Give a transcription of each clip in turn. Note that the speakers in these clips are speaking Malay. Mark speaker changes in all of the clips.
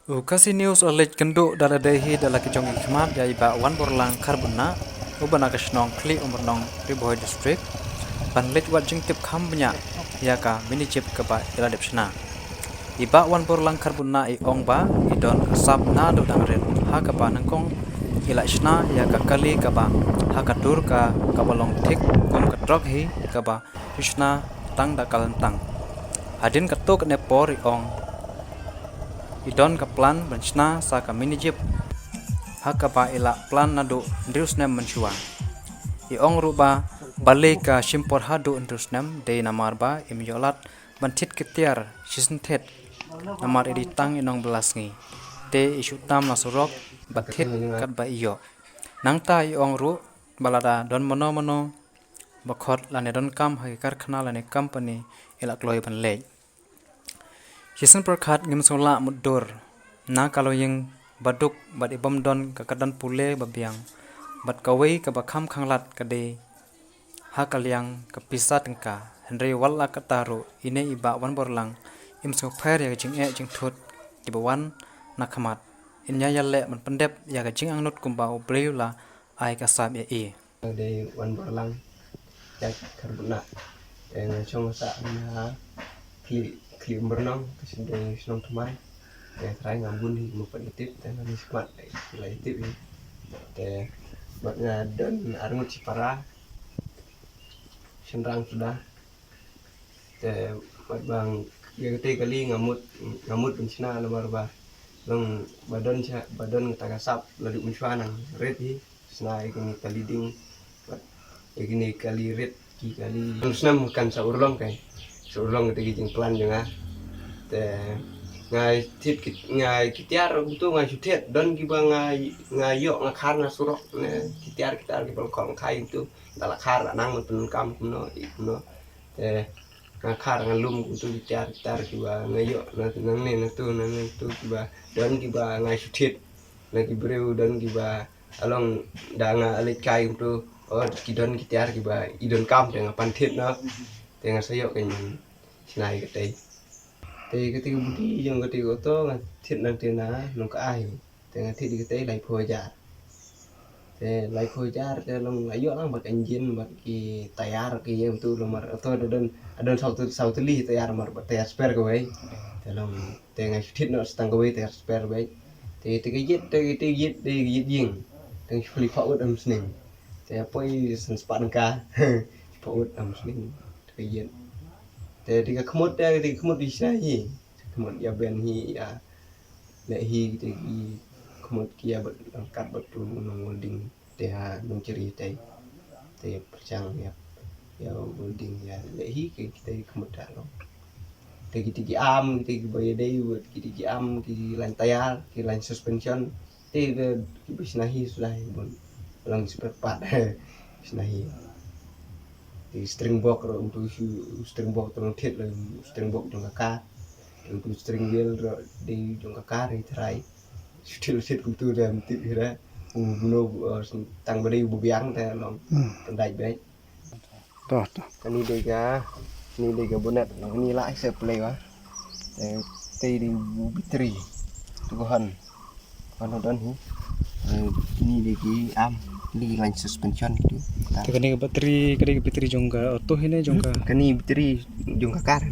Speaker 1: Ukasi news alej kenduk daladehi dalaki jongi khmat ya iba wan borlang kharbuna ubana kashnong kli umrnong riboy district panlej wat jing tip kham bnya ya ka mini chip ka ba ila depsna iba wan borlang kharbuna I ongba idon sab na do dangren ha ka ba nangkong ila shna ya ka kali ka ba ha ka dur ka balong thik kom ka trok hi ka ba krishna tang da kalantang hadin ka tok ne por ong idon ka plan benchna sa ka minijip hakapa ila plan nado ndrusnem menchua iong ruba bale ka shimpor hadu ndrusnem de namarba imyolat bantit ketiar sisenthet namar edi tang inong belasngi de isu tam nasurok bathit kat ba iyo nangta iong ru balada don mono bakhot lane don kam hai karkhana lane company ila kloi ban le Jason perkhat ngimsola mudur na kalau yang baduk bad ibam don kakadan pule babiang bad kawai ka bakham khanglat kade hakaliang kapisa tengka henry walla kataru ine iba wan borlang imso phair ya jing e jing thut ibawan nakhamat inya yalle man pendep ya ga jing angnut kumba obreula ai ka sab ya e
Speaker 2: de wan borlang ya karbuna en chong sa na kli bernong kesindeng senong teman ya try ngambun hi mupat itip dan ni squad lai itip ni te batnya dan arngut cipara senrang sudah te bat bang ya kete kali ngamut bencina nomor ba long badan tagasap lalu mencuana red hi snai kini kali ding bat kini kali red ki kali senam kan saurlong kai saurlong kete jing plan janga te ngai tit ngai kitiar butuh ngai sutet don kiba ngai yok ngakar surok ne kitiar ki balkon kai itu dala kar nang mun penun kam kuno te ngakar ngalum untuk kitiar kiba ngai yok nang ne tu kiba don kiba ngai sutet na kibreu don kiba along danga alik kai untuk kidon kitiar kiba idon kam dengan pantit no dengan sayok kan sinai ketai thì cái tiêu budi yang cái tiêu to là thiệt năng tiền na nông cái ai thì cái thiệt cái lại phơi giả thì lại phơi giả thì long lại dọn năng bạc engine bạc cái tayar cái yang tu long mar to đơn sau tu li tayar mar bạc tayar spare cái vậy thì long thì ngay thiệt nó tăng cái vậy tayar spare vậy thì cái yết riêng thì flip forward âm sning thì apoi span ka forward âm sning cái yết thì cái khmut di sini khmut ya ben hi ya le hi thì khmut kia bật cắt bật tu nong holding te ha nong ceri te percang ya holding ya le hi cái khmut da lo te ki am te bay dei buat ki am ki lan tayar ki lan suspension te ki bisnahi sudah bon lang super pat bisnahi thì string box rồi untuk string box terus thiết là string box trong cả untuk string wheel rồi đi trong cả thì thay still thiết cũng tu làm tiếp ra buno tăng vào đây bu biang thế lòng đại bé cái này đây cái bonnet nó ni lại sẽ play quá tây đi battery tu hân còn đó ni đây cái am di line suspension gitu.
Speaker 1: kani bateri jongga auto hine jongga
Speaker 2: Kani bateri jongga kar.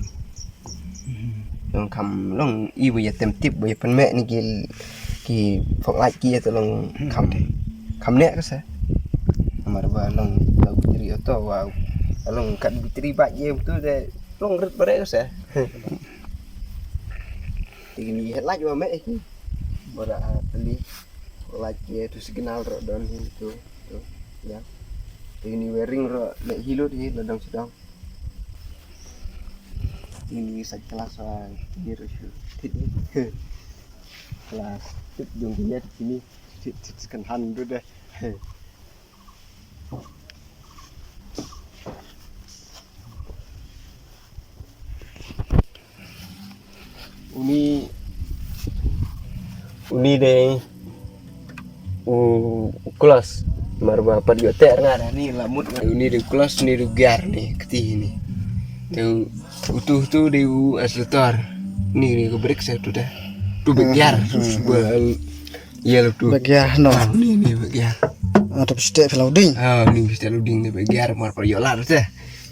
Speaker 2: Long kam long ibu ya tem tip bu pen me ni ki phok lại kia to long kam ne ka sa. Amar ba long bateri auto wa long kat bateri ba ye tu de long ret bare ka sa. Ini headlight wa me ki. Bora tali like tu signal ro don itu ya ini wiring ro le hilut hi ladang sedang ini sạch kelas ini ro thit ni kelas thit dùng cái di sini thit kan han tu deh uni deh kelas marba pada juga ter nggak ni lamut ini di kelas ni di gar ni ketih ni tu utuh tu di aslutar ni ke break saya tu dah tu begiar iya lu tu
Speaker 3: Bagian no.
Speaker 2: ni begiar
Speaker 3: Ada piste flooding.
Speaker 2: ni bisa luding ni begiar mar periolar teh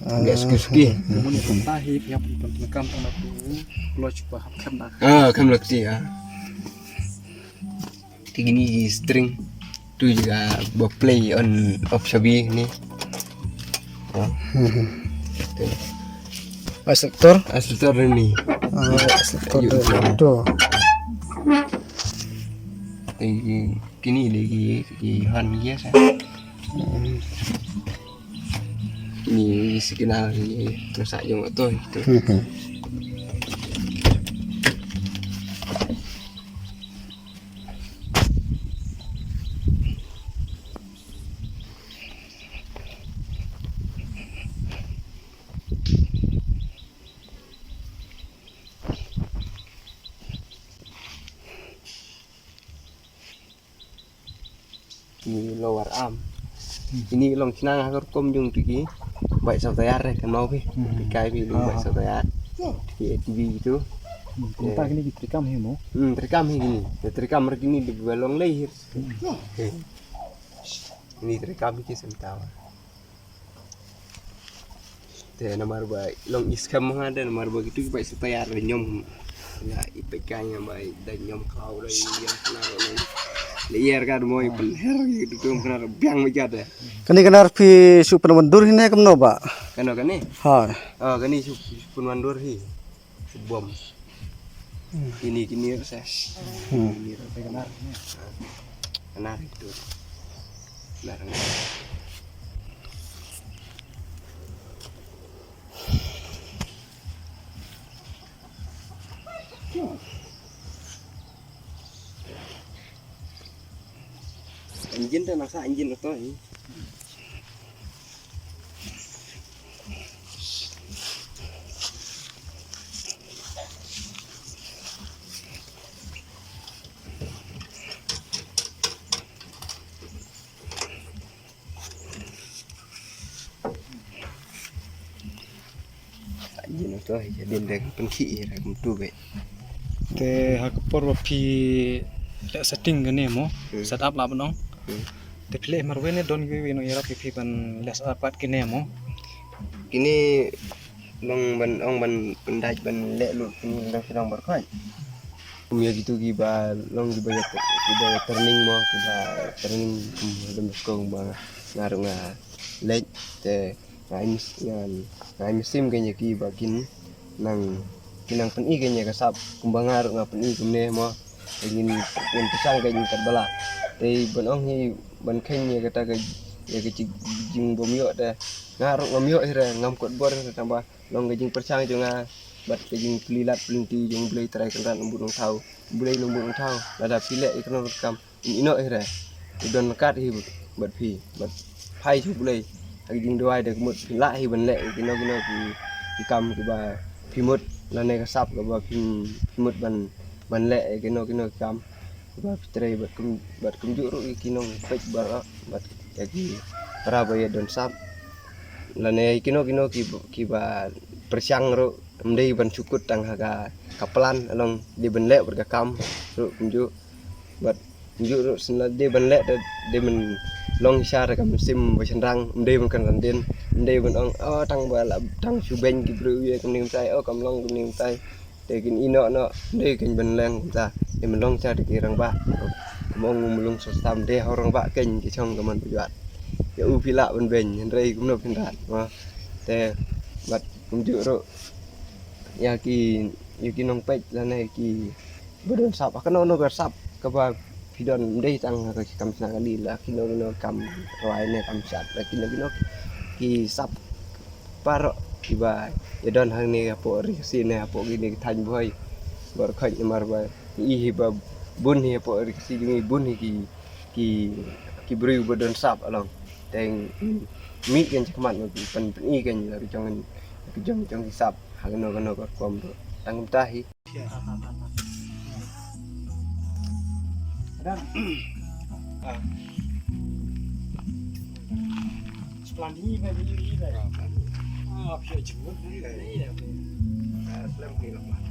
Speaker 2: nggak ski
Speaker 1: Mun tahi pihak pentekam tanah tu loj bahap kena.
Speaker 2: kan laksi ya tinggi string tu juga play on off sabi ni
Speaker 3: Sektor.
Speaker 2: asal ni
Speaker 3: Sektor itu.
Speaker 2: kini lagi han ya sa ni sekinar ni terus aja tu itu ni lower arm ini long senang agar kom jung tiki baik sa tayar kan mau pi kai pi lu baik sa tayar di TV itu
Speaker 1: Entah ini diterikam hemo.
Speaker 2: terekam ini terekam begini di balong lahir ini terekam ki sentawa te nomor baik long iskam ada nomor begitu baik sa tayar nyom ya IPK nya baik dan nyom kau dari yang kenal liar kan mau penher gitu tuh kena biang aja deh
Speaker 3: Kani kenar pi su penmandur hine kemno ba.
Speaker 2: kan ni
Speaker 3: Ha.
Speaker 2: kan ni pun mandur hi bom ini saya ini kenar itu larang anjing dan nasa anjing itu anjing itu jadi ndek penki ra kum tu be
Speaker 1: Te hakapor pi lek setting gane mo setup lah benong. Te pilih marwene don wi no yara pi ban les apat kene mo.
Speaker 2: kini long ban ong ban pendaj ban lek lu kini long sedang berkai ya gitu giba long giba turning mo giba turning dem kong bang ngaruh lek te ngai musim kayaknya giba kin nang kinang peni kayaknya kasap kumbang ngaruh peni kumne mo ingin pisang kayaknya terbala te ban ong hi ban kayaknya kata ya kecik jing bom yo dah ngaruh ngam yo hira ngam kot bor tambah long gajing persang junga bat gajing pelilat pelinti jung bulai terai kendan lembut tau bulai lembut tau lada pilek ikon rekam ino hira idon lekat hi bat pi bat pai chu bulai gajing doai de mut la hi ban lek kino ki kam ki ba pimut lane kasap ka ba pimut ban lek kino kam ba terai bat kum juru kino pek bar bat jadi berapa ya don sap lane kino ki ba persiang ro mdei ban cukut tang haga kapelan along di benlek bergakam ro kunju bat kunju ro sena de benlek de men long syar kam sim basandang mdei ban kan den mdei ban ong tang ba tang subeng ki bru ye kum nim tai kam long kum nim tai de kin ino no mdei kin benleng ta de men long cha de ki rang ba mong mulung sosam de orang ba ken ki chong kaman buat ya u pila ben ben rei kum no pindat ma te bat kum ju ro ya ki nong pek la nei ki bodon sap ka no sap ka ba pidon de tang ka kam sna kali la ki no kam roai ne kam sap la ki no ki sap paro ki ba ya don hang ne apo ri sine apo gini tan boy bar khaj mar ba i ba bun hi po si jungi bun hi ki beri bodon sap along teng mi kan cakmat pen i kan la jong sap hagno ko kom tang tahi
Speaker 1: Dan Splandi ba ni ba. Pia jemut ni.
Speaker 2: film ni lah